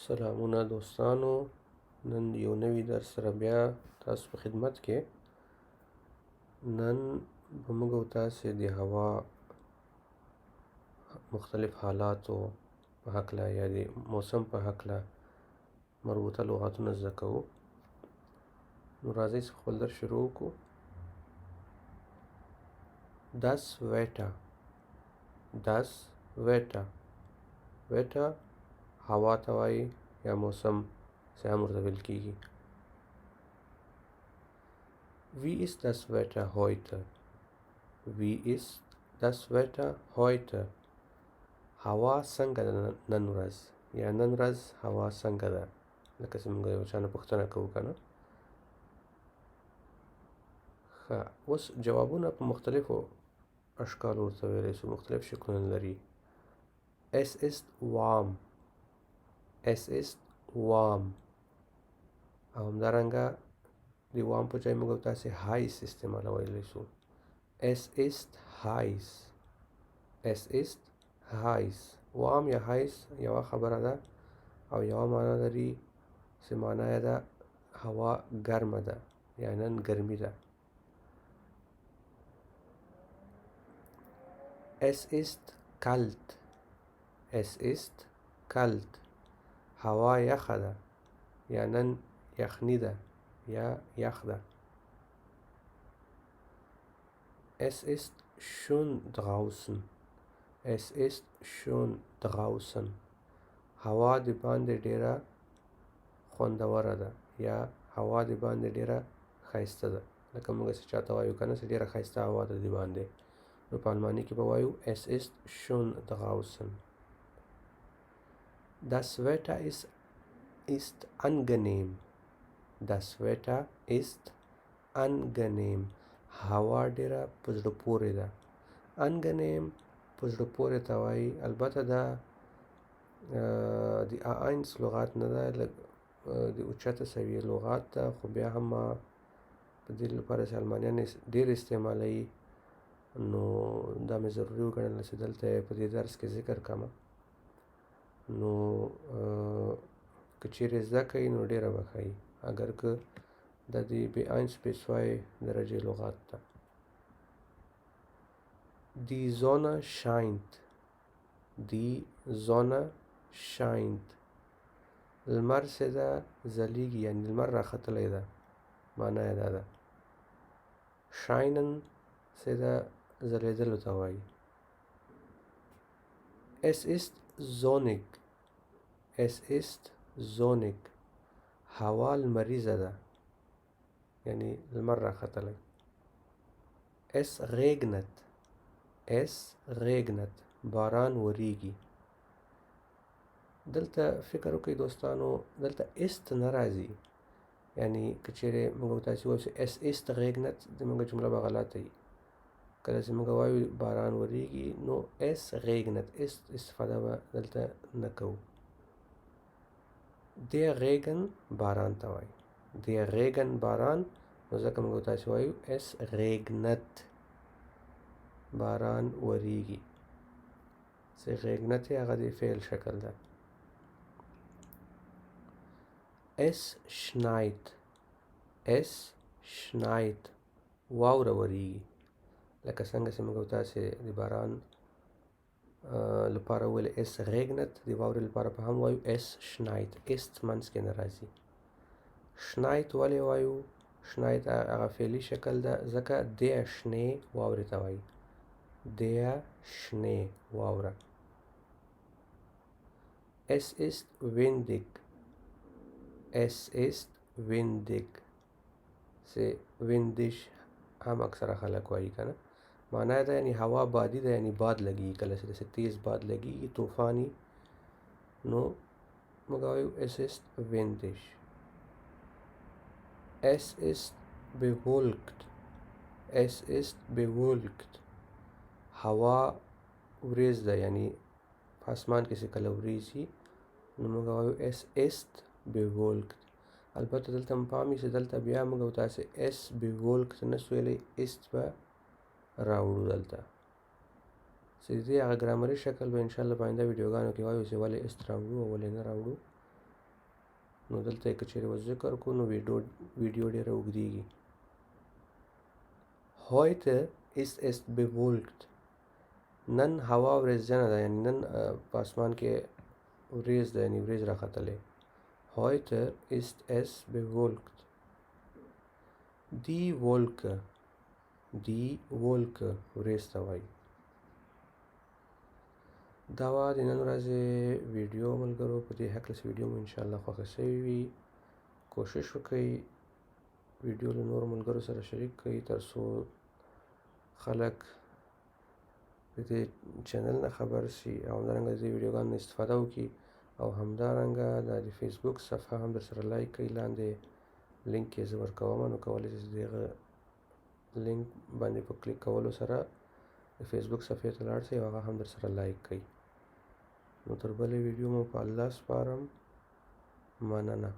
سلامونه دوستانو، نن یو نوی درس سره بیا تاسو په خدمت کې. نن به موږ او تاسې د هوا مختلف حالاتو په هکله یا د موسم په هکله مربوطه لغاتونه زده کوو. نو راځئ چې خپل درس شروع کړو. Das Wetter. Das Wetter. Wetter هوا ته وایي یا موسم چې هم ورته ویل کېږي. Wie ist das Wetter heute? Wie ist das Wetter heute? هوا څنګه ده نن ورځ یا نن ورځ هوا څنګه ده؟ لکه چې موږ یو چا نه پوښتنه کوو که نه. ښه، اوس جوابونه په مختلفو اشکالو ورته ویلی شو، مختلف شکلونه لري. Es ist warm. Es ist warm. او همدارنګه د وام په ځای موږ تاسې هایس استعمالولی شو. Es ist heiß. Es ist heiß. وام یا هایس یوه خبره ده او یوه معنا لري چې معنا یې ده هوا ګرمه ده یا نن ګرمي ده. Es ist kalt. Es ist kalt. هوا یخه ده یا نن یخني ده یا یخ ده. Es ist schön draußen. Es ist schön draußen. هوا د باندې ډیره خوندوره ده یا هوا د باندې ډیره ښایسته ده. لکه موږ چې چاته وایو که نه چې ډیره ښایسته هوا ده د باندې، نو په الماني کې به وایو Es ist schön draußen. Das Wetter ist angenehm. Das Wetter ist angenehm. هوا ډیره په زړه پورې ده. angenehm په زړه پورې ته وایي. البته دا د A1 لغات نه ده، د اوچته سویې لغات ده، خو بیا هم ما په دې لپاره چې المانیان ډېر استعمالوي نو دا مې ضروري وګڼله چې دلته په دې درس کې ذکر کړمه. نو که چیرې زده کوئ نو ډېره به ښایي، اگر که د دې B1 bis 2 درجې لغات ده. Die Sonne scheint. Die Sonne scheint. لمر چې ده ځلیږي یعنې لمر راختلی ده، معنا یې دا ده. scheinen چې ده ځلیدلو ته وایي. Es ist sonnig. Es ist sonnig. هوا لمریزه ده یعنی لمر راختلی. Es regnet. Es regnet. باران وریږي. دلته فکر وکړئ دوستانو، دلته است نه راځي، یعنی که چیرې موږ تاسې وایو چې Es ist regnet، زموږ جمله به غلطه وي. کله چې موږ وایو باران وریږي نو Es regnet. است استفاده به دلته نه کوو. Der Regen باران ته وایي. Der Regen باران، نو ځکه موږ تاسې وایو Es regnet. باران وریږي. چې regnet یې هغه د فعل شکل ده. Es schneit. Es schneit. واوره وریږي. لکه څنګه چې موږ تاسې د باران لپاره وویل Es regnet، د واورې لپاره په هم وایو Es schneit. است منځ کې نه راځي. schneit ولې وایو؟ schneit هغه فعلي شکل ده ځکه der Schnee واورې ته وایي. der Schnee واوره. Es ist windig. Es ist windig. چې windig هم اکثره خلک وایي که نه، معنا یې ده یعنې هوا بادي ده، یعنې باد لګېږي. کله چې داسې تیز باد لګېږي طوفاني، نو موږ وایو Es ist windig. Es ist bewölkt. Es ist bewölkt. هوا وریځ ده، یعنې په اسمان کې چې کله وریځي نو موږ وایو Es ist bewölkt. البته دلته هم پام وي چې دلته بیا موږ تاسې Es bewölkt نسو ویلی، است به راوړو دلته. چې د دې هغه ګرامري شکل به انشاءالله په آینده ویډیوګانو کې وایو چې ولې است راوړو او ولې نه راوړو. نو دلته که چیرې اوس ذکر کو نو ویډیو ډېره اوږدېږي. heute ist es bewölkt نن هوا وریځجنه ده، یعنی نن په اسمان کې وریځ ده، یعنی وریځ راختلې. heute ist es bewölkt die Wolke وریځ ته وایي. دا وه د نن ورځې ویډیو ملګرو. په دې هکله چې ویډیو مو انشاءالله خوښه سوې وي، کوشش وکئ ویډیو له نورو ملګرو سره شریک کړئ تر څو خلک د دې چینل نه خبر شي او همدارنګه د دې ویډیوګانو نه استفاده وکړي. او همدارنګه د دفیسبوک صفحه هم درسره لایک کړئ. لاندې لینک یې زه ورکوم، نو کولی شئ د هغه لینک باندې په کلیک کولو سره د فیسبوک صفحې ته لاړ شئ او هغه هم درسره لایک کړئ. نو تر بلې ویډیو مو په الله سپارم. مننه.